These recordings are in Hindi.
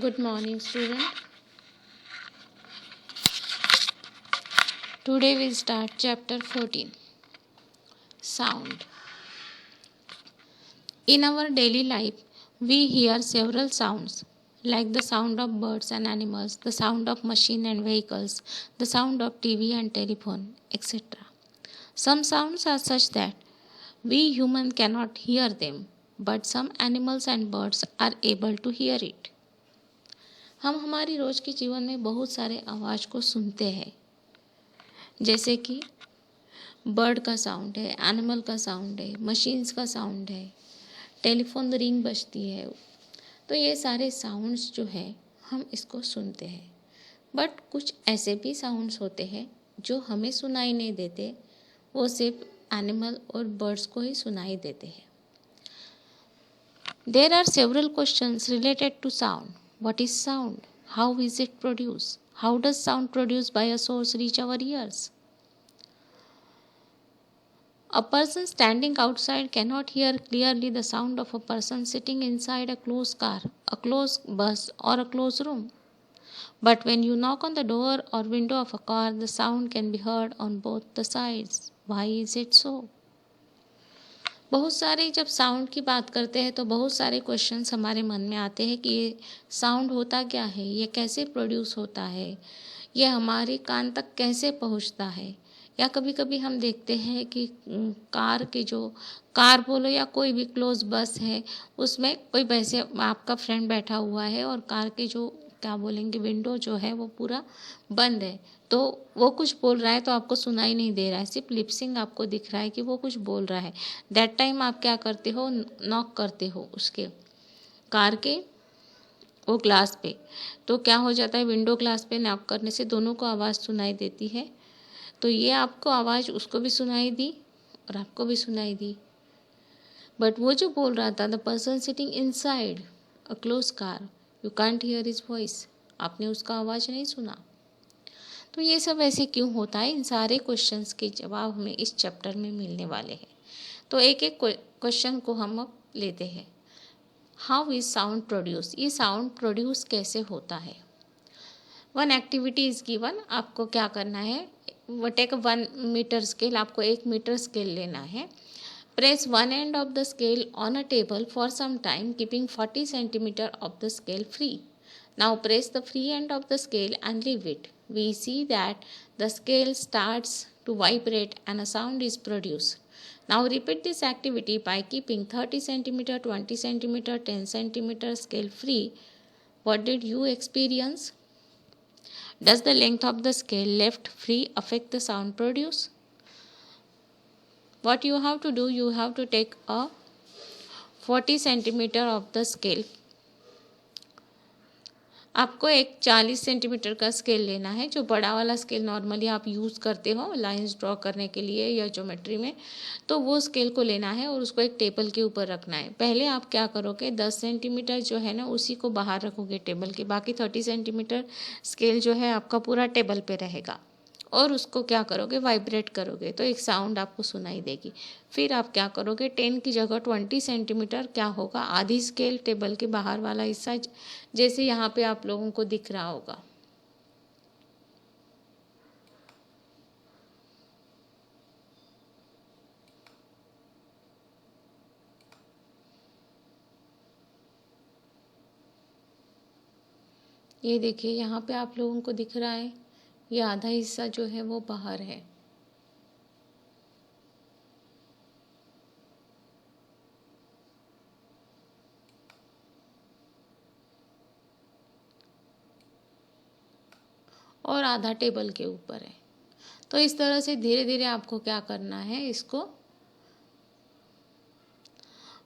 Good morning, student. Today we start chapter 14, Sound. In our daily life, we hear several sounds like the sound of birds and animals, the sound of machine and vehicles, the sound of TV and telephone, etc. Some sounds are such that we human cannot hear them, but some animals and birds are able to hear it. हम हमारी रोज के जीवन में बहुत सारे आवाज़ को सुनते हैं, जैसे कि बर्ड का साउंड है, एनिमल का साउंड है, मशीन्स का साउंड है, टेलीफोन रिंग बजती है। तो ये सारे साउंड्स जो है हम इसको सुनते हैं। बट कुछ ऐसे भी साउंड्स होते हैं जो हमें सुनाई नहीं देते, वो सिर्फ एनिमल और बर्ड्स को ही सुनाई देते हैं। There are several questions related to sound. What is sound? How is it produced? How does sound produced by a source reach our ears? A person standing outside cannot hear clearly the sound of a person sitting inside a closed car, a closed bus, or a closed room. But when you knock on the door or window of a car, the sound can be heard on both the sides. Why is it so? बहुत सारे जब साउंड की बात करते हैं तो बहुत सारे क्वेश्चंस हमारे मन में आते हैं कि ये साउंड होता क्या है, ये कैसे प्रोड्यूस होता है, ये हमारे कान तक कैसे पहुंचता है। या कभी कभी हम देखते हैं कि कार बोलो या कोई भी क्लोज बस है, उसमें कोई वैसे आपका फ्रेंड बैठा हुआ है और कार के जो क्या बोलेंगे विंडो जो है वो पूरा बंद है, तो वो कुछ बोल रहा है तो आपको सुनाई नहीं दे रहा है, सिर्फ लिपसिंग आपको दिख रहा है कि वो कुछ बोल रहा है। दैट टाइम आप क्या करते हो, नॉक करते हो उसके कार के वो ग्लास पे। तो क्या हो जाता है, विंडो ग्लास पे नॉक करने से दोनों को आवाज़ सुनाई देती है। तो ये आपको आवाज़ उसको भी सुनाई दी और आपको भी सुनाई दी। बट वो जो बोल रहा था, the person sitting inside a close car, you can't hear his voice, आपने उसका आवाज़ नहीं सुना। तो ये सब ऐसे क्यों होता है, इन सारे क्वेश्चंस के जवाब हमें इस चैप्टर में मिलने वाले हैं। तो एक एक क्वेश्चन को हम अब लेते हैं। हाउ इज साउंड प्रोड्यूस, ये साउंड प्रोड्यूस कैसे होता है। वन एक्टिविटी इज गिवन, आपको क्या करना है, टेक 1 मीटर स्केल, आपको 1 मीटर स्केल लेना है। Press one end of the scale on a table for some time, keeping 40 centimeter of the scale free. Now press the free end of the scale and leave it. We see that the scale starts to vibrate and a sound is produced. Now repeat this activity by keeping 30 centimeter, 20 centimeter, 10 centimeter scale free. What did you experience? Does the length of the scale left free affect the sound produced? What you have to do, you have to take a 40 centimeter of the scale. आपको एक 40 सेंटीमीटर का स्केल लेना है, जो बड़ा वाला स्केल नॉर्मली आप यूज़ करते हो लाइंस ड्रॉ करने के लिए या ज्योमेट्री में, तो वो स्केल को लेना है और उसको एक टेबल के ऊपर रखना है। पहले आप क्या करोगे, 10 सेंटीमीटर जो है ना उसी को बाहर रखोगे टेबल के, बाकी 30 सेंटीमीटर स्केल जो है आपका पूरा टेबल पे रहेगा और उसको क्या करोगे, वाइब्रेट करोगे तो एक साउंड आपको सुनाई देगी। फिर आप क्या करोगे, 10 की जगह 20 सेंटीमीटर क्या होगा, आधी स्केल टेबल के बाहर वाला हिस्सा, जैसे यहाँ पे आप लोगों को दिख रहा होगा। ये देखिए यहाँ पे आप लोगों को दिख रहा है, ये आधा हिस्सा जो है वो बाहर है। और आधा टेबल के ऊपर है। तो इस तरह से धीरे धीरे आपको क्या करना है, इसको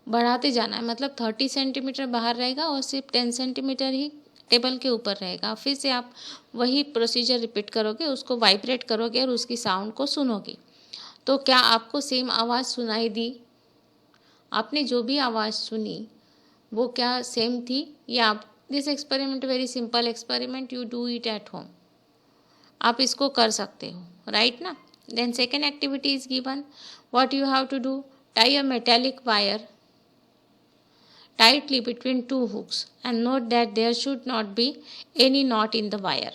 बढ़ाते जाना है। मतलब 30 सेंटीमीटर बाहर रहेगा और सिर्फ 10 सेंटीमीटर ही टेबल के ऊपर रहेगा। फिर से आप वही प्रोसीजर रिपीट करोगे, उसको वाइब्रेट करोगे और उसकी साउंड को सुनोगे। तो क्या आपको सेम आवाज़ सुनाई दी? आपने जो भी आवाज़ सुनी वो क्या सेम थी? या आप, this experiment very simple experiment, you do it at home, आप इसको कर सकते हो, राइट ना। Then second activity is given, what you have to do, tie a metallic wire tightly between two hooks and note that there should not be any knot in the wire.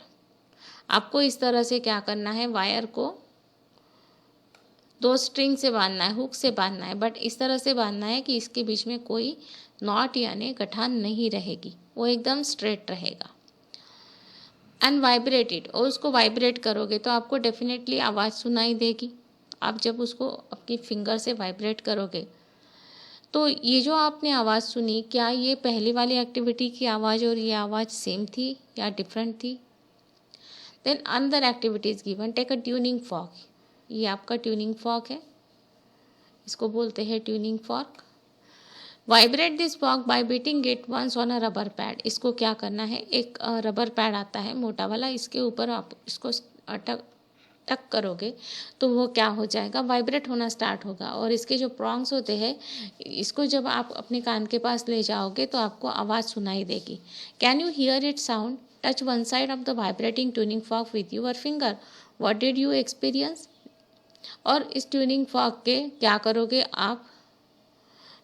आपको इस तरह से क्या करना है, वायर को दो स्ट्रिंग से बांधना है, हुक से बांधना है, बट इस तरह से बांधना है कि इसके बीच में कोई नॉट यानी गठान नहीं रहेगी, वो एकदम स्ट्रेट रहेगा। एंड वाइब्रेट इट, और उसको वाइब्रेट करोगे तो आपको डेफिनेटली आवाज़ सुनाई देगी। आप जब उसको अपनी फिंगर से वाइब्रेट करोगे तो ये जो आपने आवाज़ सुनी, क्या ये पहली वाली एक्टिविटी की आवाज़ और ये आवाज़ सेम थी या डिफरेंट थी? Then another activities given, take a tuning fork. ये आपका ट्यूनिंग फॉर्क है, इसको बोलते हैं tuning fork. Vibrate this fork by beating it once on a rubber pad. इसको क्या करना है, एक रबर पैड आता है मोटा वाला, इसके ऊपर आप इसको टक करोगे तो वो क्या हो जाएगा, वाइब्रेट होना स्टार्ट होगा। और इसके जो प्रॉन्ग्स होते हैं, इसको जब आप अपने कान के पास ले जाओगे तो आपको आवाज़ सुनाई देगी। Can you here it sound? Touch one side of the vibrating tuning fork with your finger. What did you experience? और इस ट्यूनिंग फॉर्क के क्या करोगे आप,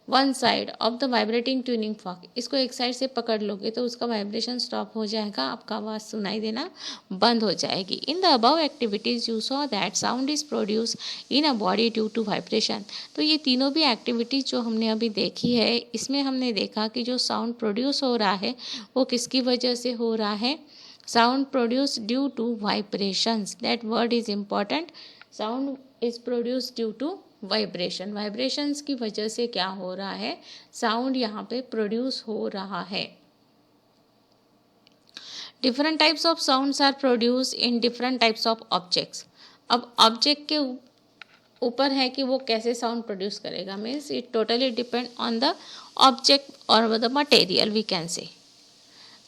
one side of the vibrating tuning fork, इसको एक साइड से पकड़ लोगे तो उसका वाइब्रेशन स्टॉप हो जाएगा, आपका आवाज़ सुनाई देना बंद हो जाएगी। In the above activities you saw that sound is produce in a body due to vibration. तो ये तीनों भी एक्टिविटीज़ जो हमने अभी देखी है, इसमें हमने देखा कि जो साउंड प्रोड्यूस हो रहा है वो किसकी वजह से हो रहा है, sound produce due to vibrations. That word is important, sound is produce due to vibration. Vibrations की वजह से क्या हो रहा है, साउंड यहाँ पे प्रोड्यूस हो रहा है। Different types of sounds are produce in different types of objects. अब ऑब्जेक्ट के ऊपर है कि वो कैसे साउंड प्रोड्यूस करेगा, means it totally depend on the object और the material we can say.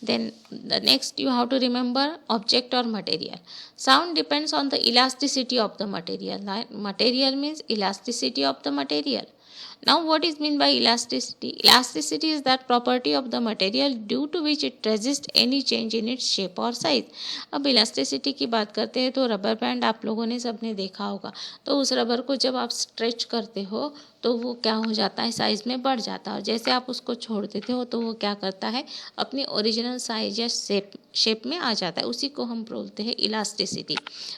Then the next you have to remember object or material. Sound depends on the elasticity of the material. Material means elasticity of the material. Now what is mean by elasticity? Elasticity is that property of the material due to which it resists any change in its shape or size. अब elasticity की बात करते हैं तो रबर बैंड आप लोगों ने सबने देखा होगा, तो उस रबर को जब आप स्ट्रेच करते हो तो वो क्या हो जाता है, साइज़ में बढ़ जाता है, और जैसे आप उसको छोड़ देते हो तो वो क्या करता है, अपनी ओरिजिनल साइज या शेप में आ जाता है। उसी को हम बोलते हैं elasticity.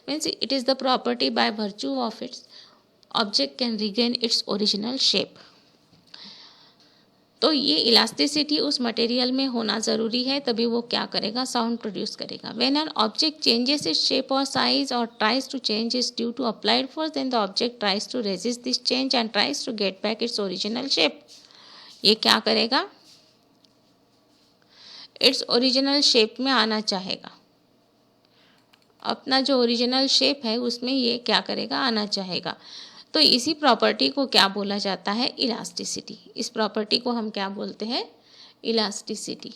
Means it is the property by virtue of its object can regain it's original shape. तो ये इलास्टिसिटी उस मटेरियल में होना ज़रूरी है, तभी वो क्या करेगा, साउंड प्रोड्यूस करेगा। When an object changes its shape और साइज और tries to change its due to applied force, then the object tries to resist this change and tries to get back its original shape. ये क्या करेगा, इट्स ओरिजिनल शेप में आना चाहेगा, अपना जो ओरिजिनल शेप है उसमें ये क्या करेगा, आना चाहेगा। तो इसी प्रॉपर्टी को क्या बोला जाता है, इलास्टिसिटी। इस प्रॉपर्टी को हम क्या बोलते हैं, इलास्टिसिटी।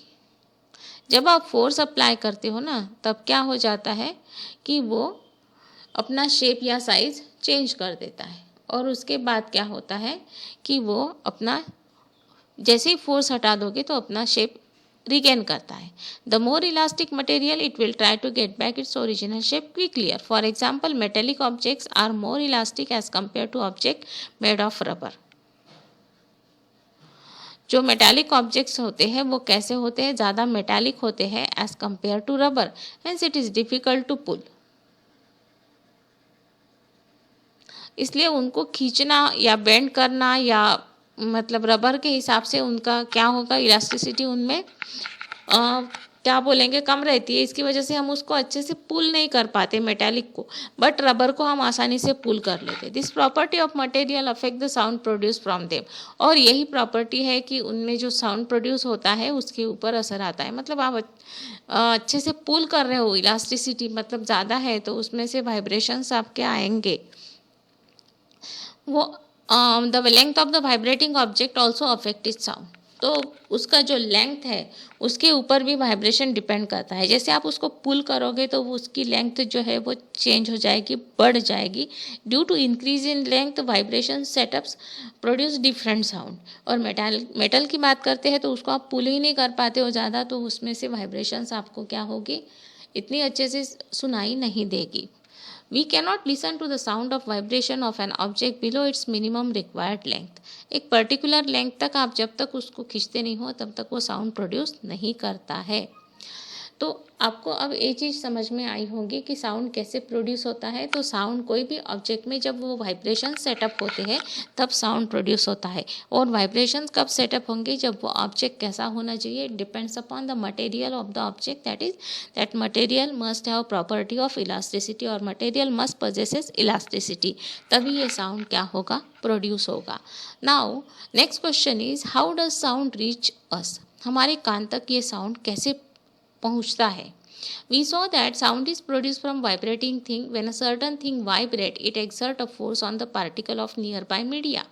जब आप फोर्स अप्लाई करते हो ना, तब क्या हो जाता है कि वो अपना शेप या साइज चेंज कर देता है, और उसके बाद क्या होता है कि वो अपना जैसे ही फोर्स हटा दोगे तो अपना शेप रिगेन करता है। The more elastic material it will try to get back its original shape quickly. For example metallic objects are more elastic as compare to object made of rubber. जो मेटालिक ऑब्जेक्ट्स होते हैं वो कैसे होते हैं, ज़्यादा मेटालिक होते हैं as compare to rubber, hence it is difficult to pull. इसलिए उनको खींचना या बेंड करना या मतलब रबर के हिसाब से उनका क्या होगा, इलास्टिसिटी उनमें क्या बोलेंगे, कम रहती है। इसकी वजह से हम उसको अच्छे से पुल नहीं कर पाते मेटालिक को, बट रबर को हम आसानी से पुल कर लेते। This property of material affect the sound produce from them. और यही प्रॉपर्टी है कि उनमें जो साउंड प्रोड्यूस होता है उसके ऊपर असर आता है। मतलब आप अच्छे से पुल कर रहे हो, इलास्टिसिटी मतलब ज़्यादा है तो उसमें से वाइब्रेशंस आपके आएंगे। वो the length of the vibrating object also affect it's sound. तो उसका जो लेंथ है उसके ऊपर भी वाइब्रेशन डिपेंड करता है। जैसे आप उसको पुल करोगे तो वो उसकी लेंथ जो है वो चेंज हो जाएगी, बढ़ जाएगी। Due to increase in length vibration setups produce different sound. और मेटल की बात करते हैं तो उसको आप पुल ही नहीं कर पाते हो ज़्यादा, तो उसमें से वाइब्रेशंस आपको क्या होगी, इतनी अच्छे से सुनाई नहीं देगी। We cannot listen to the sound of vibration of an object below its minimum required length. एक पर्टिकुलर लेंथ तक आप जब तक उसको खींचते नहीं हो तब तक वो साउंड प्रोड्यूस नहीं करता है। तो आपको अब ये चीज़ समझ में आई होगी कि साउंड कैसे प्रोड्यूस होता है। तो साउंड कोई भी ऑब्जेक्ट में जब वो वाइब्रेशन सेटअप होते हैं तब साउंड प्रोड्यूस होता है। और वाइब्रेशंस कब सेटअप होंगे, जब वो ऑब्जेक्ट कैसा होना चाहिए, depends upon the material of the object, that material must have property of elasticity और मटेरियल मस्ट पोजेसेस इलास्टिसिटी, तभी ये साउंड क्या होगा, प्रोड्यूस होगा। Now next question is how does sound reach अस, हमारे कान तक ये साउंड कैसे पहुंचता है। We saw that sound is produced from vibrating thing. When a certain thing vibrate, it exert a force on the particle of nearby media,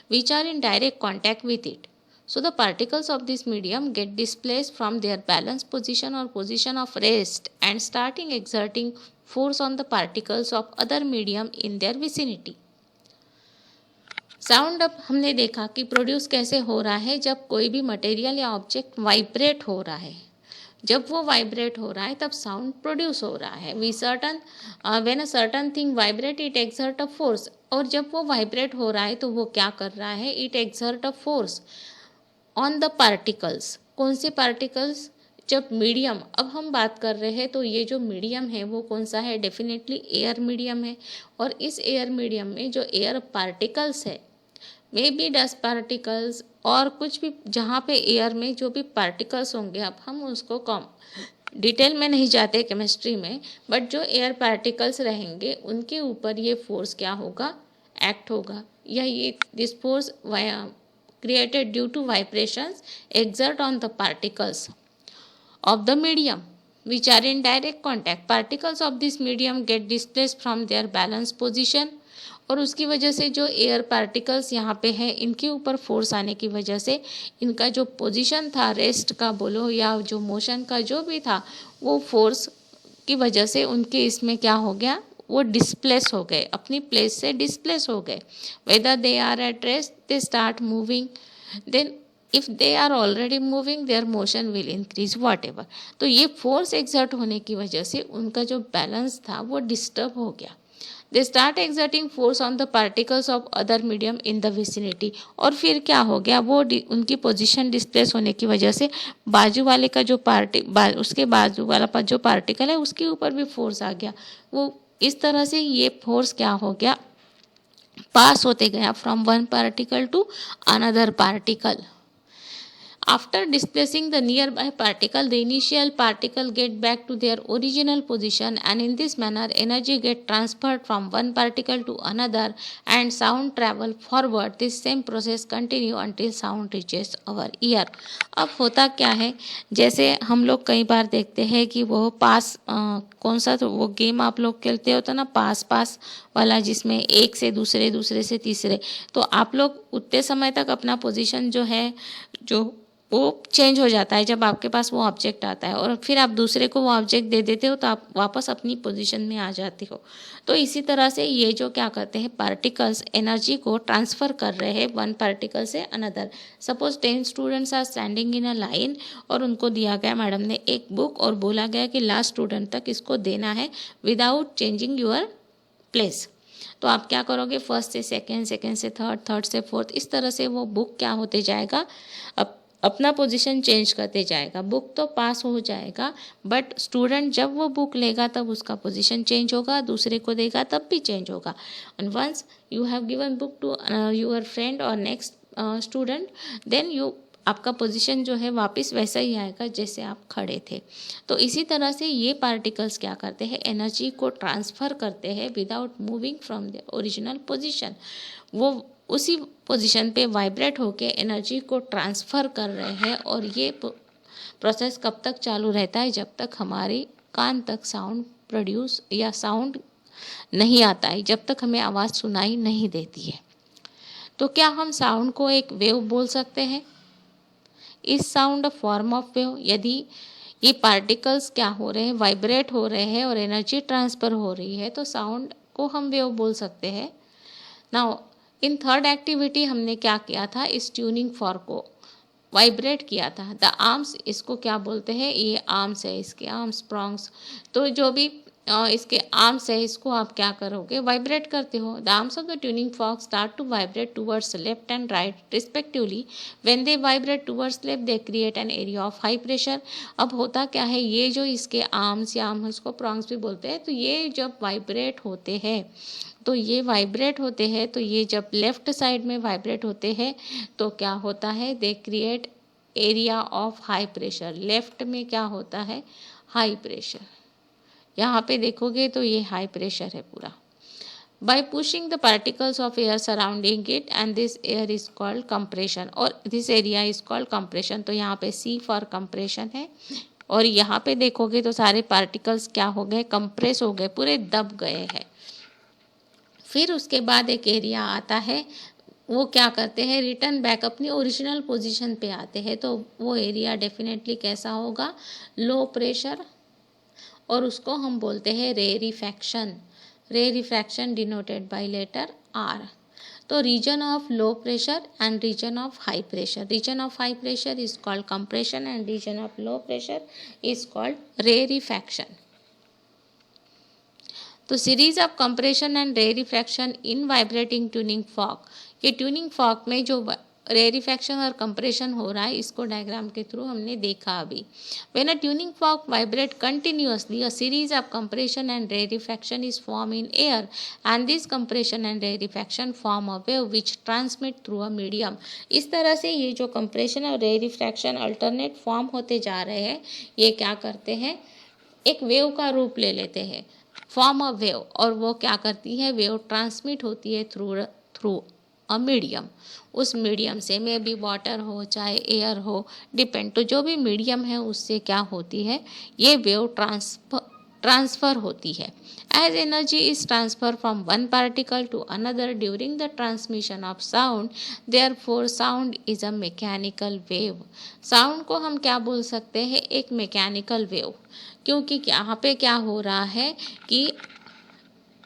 which are in direct contact with it. So the particles of this medium get displaced from their balanced position or position of rest and starting exerting force on the particles of other medium in their vicinity. Sound अब हमने देखा कि प्रोड्यूस कैसे हो रहा है, जब कोई भी मटेरियल या ऑब्जेक्ट वाइब्रेट हो रहा है। जब वो वाइब्रेट हो रहा है तब साउंड प्रोड्यूस हो रहा है। When a certain thing vibrate it exert a force, और जब वो वाइब्रेट हो रहा है तो वो क्या कर रहा है, it exert a force on the particles. कौन से पार्टिकल्स, जब मीडियम, अब हम बात कर रहे हैं तो ये जो मीडियम है वो कौन सा है, डेफिनेटली एयर मीडियम है। और इस एयर मीडियम में जो एयर पार्टिकल्स है, मे बी डस्ट पार्टिकल्स और कुछ भी, जहाँ पे एयर में जो भी पार्टिकल्स होंगे, अब हम उसको डिटेल में नहीं जाते केमिस्ट्री में, बट जो एयर पार्टिकल्स रहेंगे उनके ऊपर ये फोर्स क्या होगा, एक्ट होगा, या ये this force created due to vibrations exert on the particles of the medium which are in direct contact. Particles of this medium get displaced from their balanced position, और उसकी वजह से जो एयर पार्टिकल्स यहाँ पे हैं इनके ऊपर फोर्स आने की वजह से इनका जो पोजीशन था, रेस्ट का बोलो या जो मोशन का जो भी था, वो फोर्स की वजह से उनके इसमें क्या हो गया, वो डिस्प्लेस हो गए, अपनी प्लेस से डिस्प्लेस हो गए। Whether they are at rest they start moving, then if they are already moving their motion will increase whatever. तो ये फोर्स एक्सर्ट होने की वजह से उनका जो बैलेंस था वो डिस्टर्ब हो गया। They start exerting force on the particles of other medium in the vicinity, और फिर क्या हो गया, वो उनकी पोजीशन डिस्प्लेस होने की वजह से बाजू वाले का जो उसके बाजू वाला जो पार्टिकल है उसके ऊपर भी फोर्स आ गया। वो इस तरह से ये फोर्स क्या हो गया, पास होते गया from one particle to another particle. After displacing the nearby particle, the initial particle get back to their original position, and in this manner energy get transferred from one particle to another and sound travel forward. This same process continue until sound reaches our ear. अब होता क्या है, जैसे हम लोग कई बार देखते हैं कि वो पास कौन सा, तो वो गेम आप लोग खेलते हो तो ना, पास वाला, जिसमें एक से दूसरे, दूसरे से तीसरे, तो आप लोग उतने समय तक अपना पोजीशन जो है वो चेंज हो जाता है जब आपके पास वो ऑब्जेक्ट आता है, और फिर आप दूसरे को वो ऑब्जेक्ट दे देते हो तो आप वापस अपनी पोजीशन में आ जाते हो। तो इसी तरह से ये जो क्या करते हैं, पार्टिकल्स एनर्जी को ट्रांसफ़र कर रहे हैं वन पार्टिकल से another. Suppose 10 students are standing in a line, और उनको दिया गया, मैडम ने एक बुक, और बोला गया कि लास्ट स्टूडेंट तक इसको देना है विदाउट चेंजिंग योर प्लेस। तो आप क्या करोगे, फर्स्ट से सेकेंड, सेकेंड से थर्ड, थर्ड से फोर्थ, इस तरह से वो बुक क्या होते जाएगा, अपना पोजीशन चेंज करते जाएगा। बुक तो पास हो जाएगा, बट स्टूडेंट जब वो बुक लेगा तब उसका पोजीशन चेंज होगा, दूसरे को देगा तब भी चेंज होगा। And once you have given book to your friend और नेक्स्ट स्टूडेंट, देन आपका पोजीशन जो है वापस वैसा ही आएगा जैसे आप खड़े थे। तो इसी तरह से ये पार्टिकल्स क्या करते हैं, एनर्जी को ट्रांसफ़र करते हैं without moving from the original position. वो उसी पोजीशन पे वाइब्रेट होके एनर्जी को ट्रांसफ़र कर रहे हैं, और ये प्रोसेस कब तक चालू रहता है, जब तक हमारे कान तक साउंड प्रोड्यूस या साउंड नहीं आता है, जब तक हमें आवाज़ सुनाई नहीं देती है। तो क्या हम साउंड को एक वेव बोल सकते हैं? इस sound a form of wave, यदि ये पार्टिकल्स क्या हो रहे हैं, वाइब्रेट हो रहे हैं और एनर्जी ट्रांसफ़र हो रही है, तो साउंड को हम वेव बोल सकते हैं। नाउ इन थर्ड एक्टिविटी हमने क्या किया था, इस ट्यूनिंग फॉर्क को वाइब्रेट किया था। द आर्म्स, इसको क्या बोलते हैं, ये आर्म्स है, इसके आर्म्स, प्रॉन्ग्स। तो जो भी इसके आर्म्स है, इसको आप क्या करोगे, वाइब्रेट करते हो। The arms of the tuning fork start to vibrate towards left and right respectively. When they vibrate towards left they create an area of high pressure. अब होता क्या है, ये जो इसके आर्म्स या आर्म्स को प्रॉन्ग्स भी बोलते हैं, तो ये जब वाइब्रेट होते हैं तो ये जब लेफ्ट साइड में वाइब्रेट होते हैं तो क्या होता है, they create area of high pressure. Left में क्या होता है, हाई प्रेशर। यहाँ पे देखोगे तो ये हाई प्रेशर है पूरा। By pushing the particles of air surrounding it and this air is called compression और this area is called compression. तो यहाँ पे सी फॉर कंप्रेशन है और यहाँ पे देखोगे तो सारे पार्टिकल्स क्या हो गए, कंप्रेस हो गए, पूरे दब गए हैं। फिर उसके बाद एक एरिया आता है, वो क्या करते हैं, रिटर्न बैक अपनी ओरिजिनल पोजीशन पे आते हैं। तो वो एरिया डेफिनेटली कैसा होगा, लो प्रेशर, और उसको हम बोलते हैं rarefaction. Rarefaction denoted by letter R. तो region of low pressure and region of high pressure, region of high pressure is called compression and region of low pressure is called rarefaction. तो series of compression and rarefaction in vibrating tuning fork. ये ट्यूनिंग फॉर्क में जो रेरिफैक्शन और कंप्रेशन हो रहा है, इसको डायग्राम के थ्रू हमने देखा अभी। When a tuning fork vibrate continuously a series of compression and rarefaction is form in air and this compression and rarefaction form a wave which transmit through a medium. इस तरह से ये जो कंप्रेशन और रेरिफैक्शन अल्टरनेट फॉर्म होते जा रहे हैं, ये क्या करते हैं, एक वेव का रूप ले लेते हैं, फॉर्म अ वेव, और वो क्या करती है, वेव ट्रांसमिट होती है थ्रू अ मीडियम। उस मीडियम से मे बी वाटर हो चाहे एयर हो, डिपेंड, तो जो भी मीडियम है उससे क्या होती है, ये वेव ट्रांसफ़र होती है। As energy is transfer from one particle to another during the transmission of sound, therefore sound is a mechanical wave. Sound को हम क्या बोल सकते हैं, एक मैकेनिकल वेव, क्योंकि यहाँ पे क्या हो रहा है कि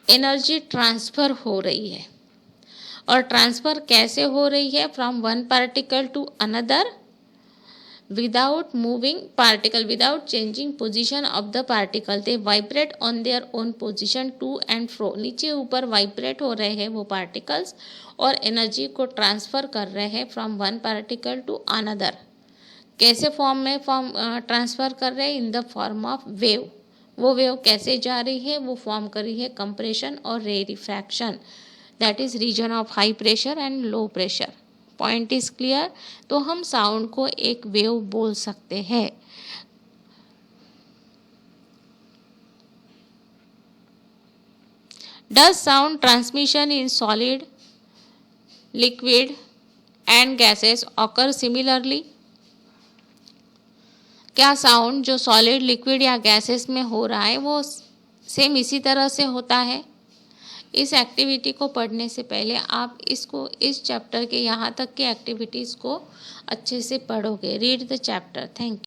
एनर्जी ट्रांसफ़र हो रही है। और ट्रांसफ़र कैसे हो रही है, from one particle to another without moving particle, without changing position of the particle, they vibrate on their own position to and fro. नीचे ऊपर वाइब्रेट हो रहे हैं वो पार्टिकल्स और एनर्जी को ट्रांसफ़र कर रहे हैं from one particle to another. कैसे फॉर्म में ट्रांसफ़र कर रहे हैं, in the form of wave. वो वेव कैसे जा रही है, वो फॉर्म कर रही है कंप्रेशन और rarefaction, that is region of high pressure and low pressure. Point is clear. तो हम साउंड को एक वेव बोल सकते हैं। Does sound transmission in solid, liquid and gases occur similarly. क्या साउंड जो सॉलिड, लिक्विड या गैसेस में हो रहा है वो सेम इसी तरह से होता है। इस एक्टिविटी को पढ़ने से पहले आप इसको, इस चैप्टर के यहाँ तक की एक्टिविटीज़ को अच्छे से पढ़ोगे। Read the chapter. Thank you.